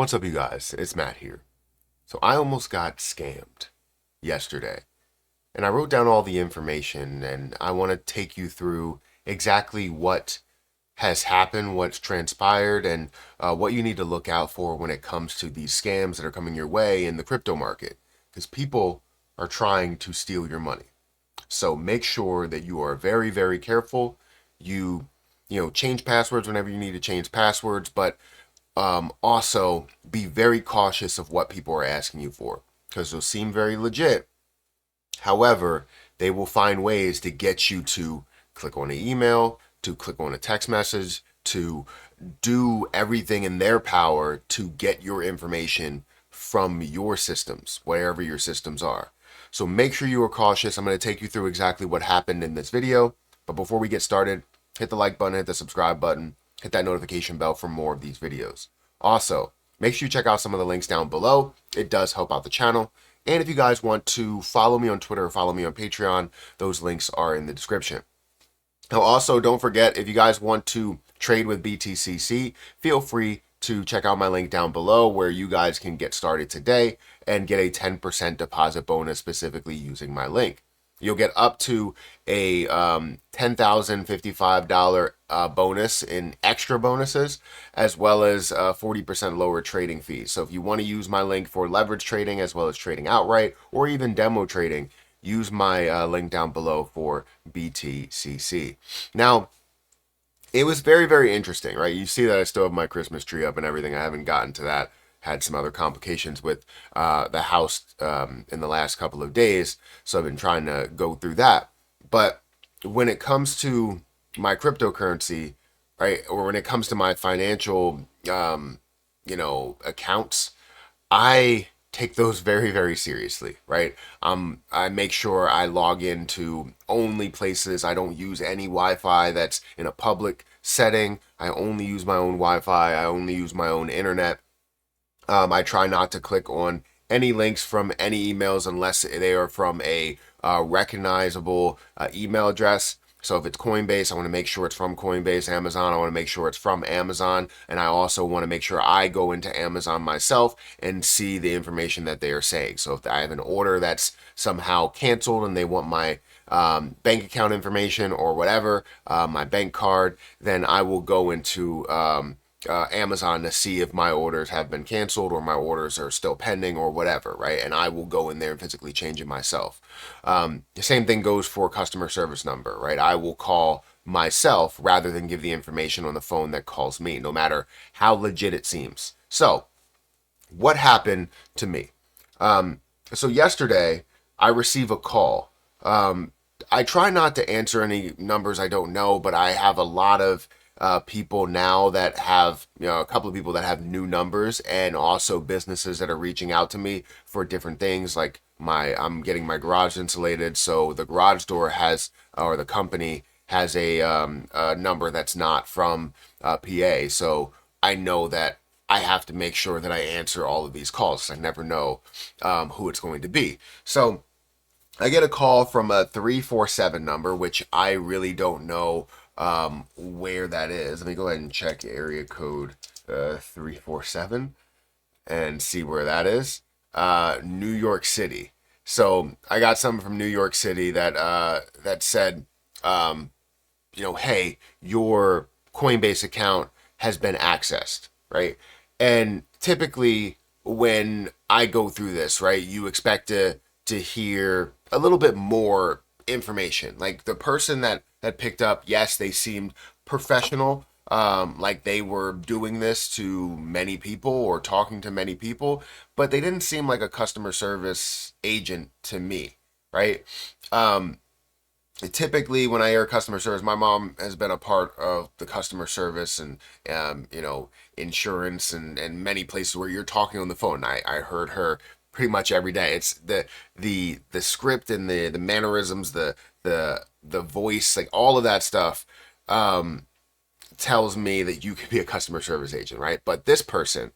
What's up, you guys? It's Matt here. So I almost got scammed yesterday, and I wrote down all the information, and I want to take you through exactly what has happened, what's transpired, and what you need to look out for when it comes to these scams that are coming your way in the crypto market, because people are trying to steal your money. So make sure that you are very, very careful. You, change passwords whenever you need to change passwords, but also be very cautious of what people are asking you for because they'll seem very legit. However, they will find ways to get you to click on an email, to click on a text message, to do everything in their power to get your information from your systems, wherever your systems are. So make sure you are cautious. I'm going to take you through exactly what happened in this video. But before we get started, hit the like button, hit the subscribe button, hit that notification bell for more of these videos. Also, make sure you check out some of the links down below. It does help out the channel. And if you guys want to follow me on Twitter or follow me on Patreon, those links are in the description. Now, also, don't forget, if you guys want to trade with BTCC, feel free to check out my link down below where you guys can get started today and get a 10% deposit bonus specifically using my link. You'll get up to a $10,055 bonus in extra bonuses, as well as 40% lower trading fees. So if you want to use my link for leverage trading as well as trading outright or even demo trading, use my link down below for BTCC. Now, it was very, very interesting, right? You see that I still have my Christmas tree up and everything. I haven't gotten to that. Had some other complications with the house in the last couple of days, so I've been trying to go through that. But when it comes to my cryptocurrency, right, or when it comes to my financial, accounts, I take those very, very seriously, right? I make sure I log into only places. I don't use any Wi-Fi that's in a public setting. I only use my own Wi-Fi. I only use my own internet. I try not to click on any links from any emails unless they are from a recognizable email address. So if it's Coinbase, I want to make sure it's from Coinbase. Amazon, I want to make sure it's from Amazon. And I also want to make sure I go into Amazon myself and see the information that they are saying. So if I have an order that's somehow canceled and they want my bank account information or whatever, my bank card, then I will go into Amazon to see if my orders have been canceled or my orders are still pending or whatever, right? And I will go in there and physically change it myself. The same thing goes for customer service number, right? I will call myself rather than give the information on the phone that calls me, no matter how legit it seems. So, what happened to me? So yesterday, I receive a call. I try not to answer any numbers I don't know, but I have a lot of people now that have, a couple of people that have new numbers and also businesses that are reaching out to me for different things. Like I'm getting my garage insulated. So the garage door has, or the company has a number that's not from PA. So I know that I have to make sure that I answer all of these calls because I never know who it's going to be. So I get a call from a 347 number, which I really don't know where that is. Let me go ahead and check area code 347 and see where that is. New York City. So I got something from New York City that said, hey, your Coinbase account has been accessed, right? And typically when I go through this, right, you expect to hear a little bit more information. Like the person that picked up, yes, they seemed professional, like they were doing this to many people or talking to many people, but they didn't seem like a customer service agent to me, right? Typically when I hear customer service, my mom has been a part of the customer service and insurance and many places where you're talking on the phone. I heard her pretty much every day. It's the script and the mannerisms, the voice, like all of that stuff tells me that you could be a customer service agent, right? But this person,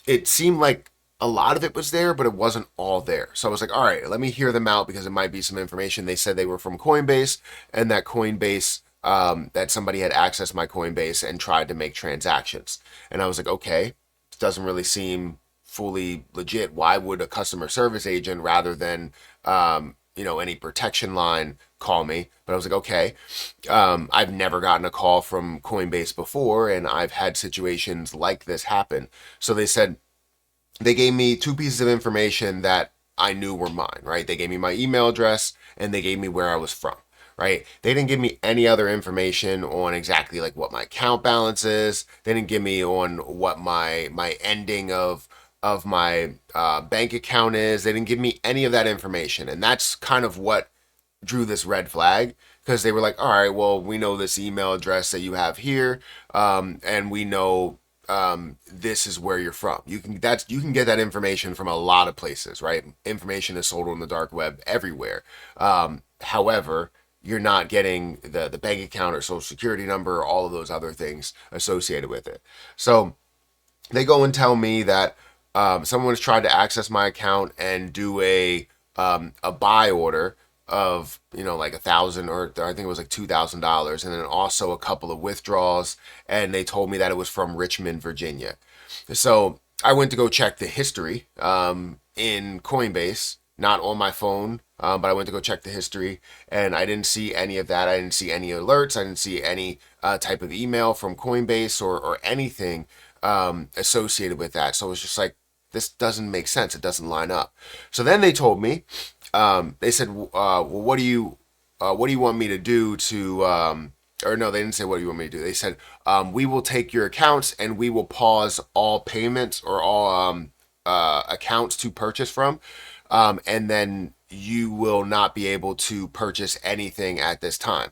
it seemed like a lot of it was there, but it wasn't all there. So I was like, all right, let me hear them out because it might be some information. They said they were from Coinbase and that Coinbase, that somebody had accessed my Coinbase and tried to make transactions. And I was like, okay, doesn't really seem fully legit. Why would a customer service agent rather than any protection line call me? But I was like, okay. I've never gotten a call from Coinbase before, and I've had situations like this happen. So they gave me two pieces of information that I knew were mine, right? They gave me my email address and they gave me where I was from, right? They didn't give me any other information on exactly like what my account balance is. They didn't give me on what my ending of my bank account is. They didn't give me any of that information, and that's kind of what drew this red flag, because they were like, all right, well, we know this email address that you have here, and we know this is where you're from. You can get that information from a lot of places, right? Information is sold on the dark web everywhere. However, you're not getting the bank account or social security number or all of those other things associated with it. So they go and tell me that someone has tried to access my account and do a buy order of like 1,000, or I think it was like $2,000, and then also a couple of withdrawals, and they told me that it was from Richmond, Virginia. So I went to go check the history in Coinbase, not on my phone, but I went to go check the history, and I didn't see any of that. I didn't see any alerts. I didn't see any type of email from Coinbase or anything associated with that. So it was just like, this doesn't make sense. It doesn't line up. So then they told me, they said, well, what do you want me to do to, or no, they didn't say, what do you want me to do? They said, we will take your accounts and we will pause all payments or all accounts to purchase from. And then you will not be able to purchase anything at this time.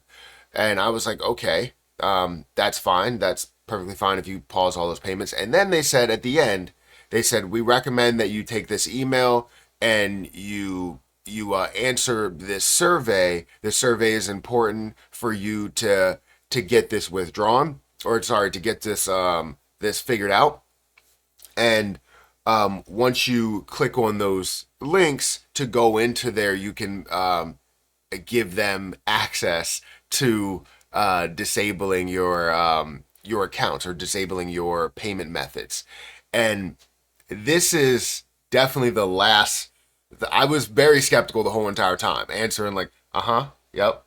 And I was like, okay, that's fine. That's perfectly fine if you pause all those payments. And then they said at the end, they said, we recommend that you take this email and you answer this survey. This survey is important for you to get this withdrawn, or sorry, to get this this figured out. And once you click on those links to go into there, you can give them access to disabling your accounts or disabling your payment methods. And this is definitely the last. I was very skeptical the whole entire time, answering like, yep,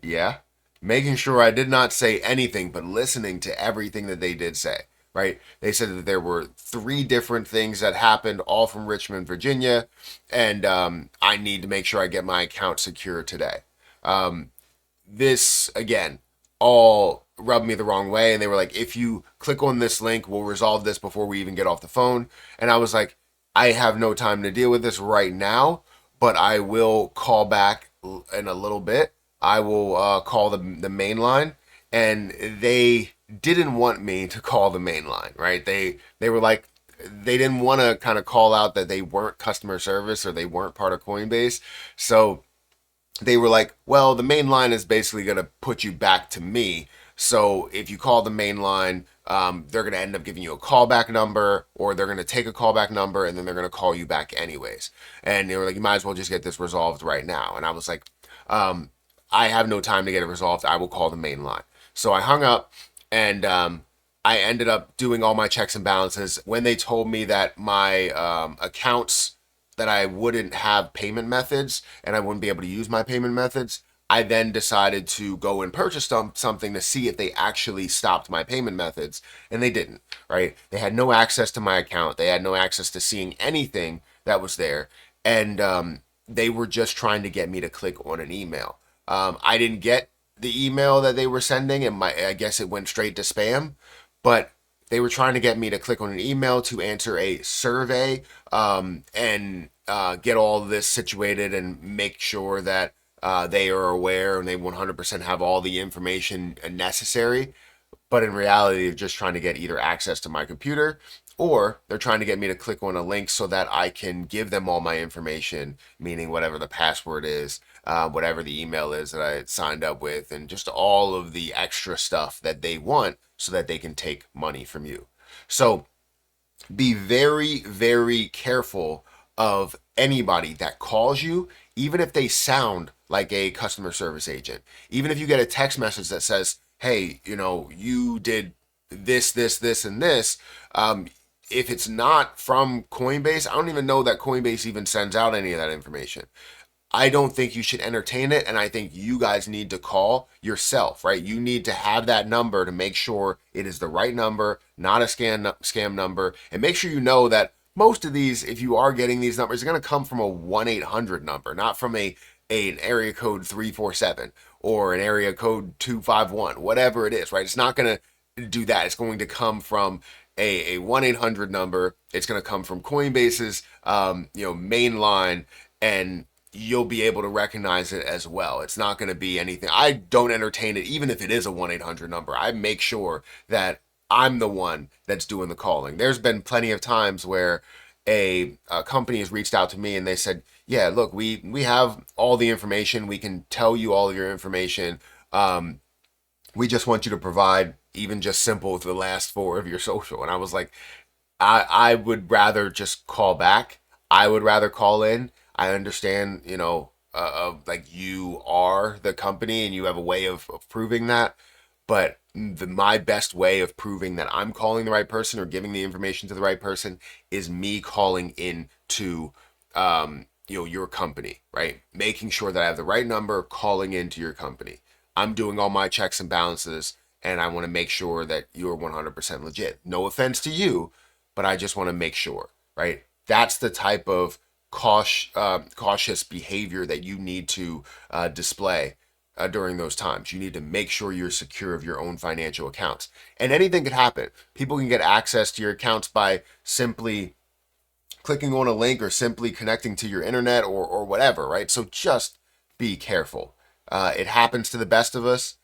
yeah, making sure I did not say anything, but listening to everything that they did say, right? They said that there were 3 different things that happened, all from Richmond, Virginia, and I need to make sure I get my account secure today. This, again, all rubbed me the wrong way, and they were like, if you click on this link, we'll resolve this before we even get off the phone. And I was like, I have no time to deal with this right now, but I will call back in a little bit. I will call the main line. And they didn't want me to call the main line, right? They were like, they didn't want to kind of call out that they weren't customer service or they weren't part of Coinbase. So they were like, well, the main line is basically going to put you back to me. So if you call the main line, they're going to end up giving you a callback number, or they're going to take a callback number and then they're going to call you back anyways. And they were like, you might as well just get this resolved right now. And I was like, I have no time to get it resolved. I will call the main line. So I hung up, and I ended up doing all my checks and balances. When they told me that my accounts, that I wouldn't have payment methods and I wouldn't be able to use my payment methods, I then decided to go and purchase something to see if they actually stopped my payment methods, and they didn't, right? They had no access to my account. They had no access to seeing anything that was there, and they were just trying to get me to click on an email. I didn't get the email that they were sending, and I guess it went straight to spam, but they were trying to get me to click on an email to answer a survey, and get all of this situated and make sure that they are aware and they 100% have all the information necessary. But in reality, they're just trying to get either access to my computer, or they're trying to get me to click on a link so that I can give them all my information, meaning whatever the password is, whatever the email is that I signed up with, and just all of the extra stuff that they want so that they can take money from you. So be very, very careful of anybody that calls you, even if they sound like a customer service agent. Even if you get a text message that says, hey, you did this, and this, if it's not from Coinbase, I don't even know that Coinbase even sends out any of that information. I don't think you should entertain it, and I think you guys need to call yourself, right? You need to have that number to make sure it is the right number, not a scam number, and make sure you know that most of these, if you are getting these numbers, are going to come from a 1-800 number, not from an area code 347 or an area code 251, whatever it is, right? It's not going to do that. It's going to come from a 1-800 number. It's going to come from Coinbase's main line, and you'll be able to recognize it as well. It's not going to be anything. I don't entertain it, even if it is a 1-800 number. I make sure that I'm the one that's doing the calling. There's been plenty of times where a company has reached out to me and they said, yeah, look, we have all the information. We can tell you all of your information. We just want you to provide even just simple the last four of your social. And I was like, I would rather just call back. I would rather call in. I understand, like you are the company and you have a way of proving that. But my best way of proving that I'm calling the right person or giving the information to the right person is me calling in to, your company, right? Making sure that I have the right number, calling into your company. I'm doing all my checks and balances, and I want to make sure that you're 100% legit. No offense to you, but I just want to make sure, right? That's the type of cautious behavior that you need to display during those times. You need to make sure you're secure of your own financial accounts. And anything could happen. People can get access to your accounts by simply clicking on a link or simply connecting to your internet or whatever, right? So just be careful. It happens to the best of us,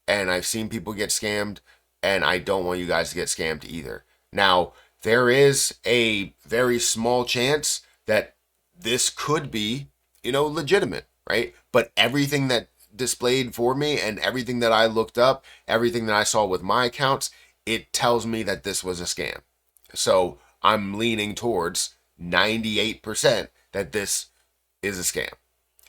and I've seen people get scammed, and I don't want you guys to get scammed either. Now, there is a very small chance that this could be, legitimate, right? But everything that displayed for me and everything that I looked up, everything that I saw with my accounts, it tells me that this was a scam. So I'm leaning towards 98% that this is a scam.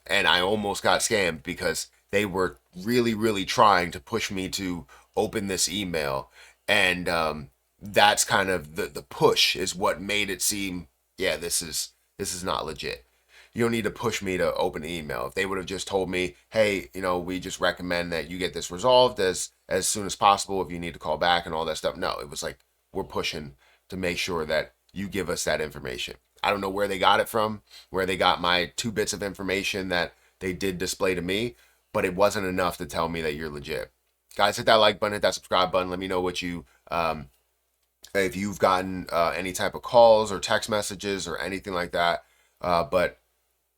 And I almost got scammed because they were really, really trying to push me to open this email. And that's kind of the push is what made it seem, yeah, this is not legit. You don't need to push me to open an email. If they would have just told me, hey, we just recommend that you get this resolved as soon as possible if you need to call back and all that stuff. No, it was like, we're pushing to make sure that you give us that information. I don't know where they got it from, where they got my 2 bits of information that they did display to me, but it wasn't enough to tell me that you're legit. Guys, hit that like button, hit that subscribe button. Let me know what if you've gotten any type of calls or text messages or anything like that. But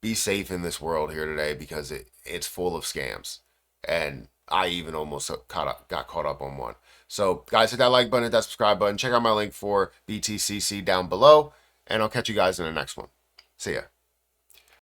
be safe in this world here today because it's full of scams. And I even almost got caught up on one. So guys, hit that like button, hit that subscribe button. Check out my link for BTCC down below. And I'll catch you guys in the next one. See ya.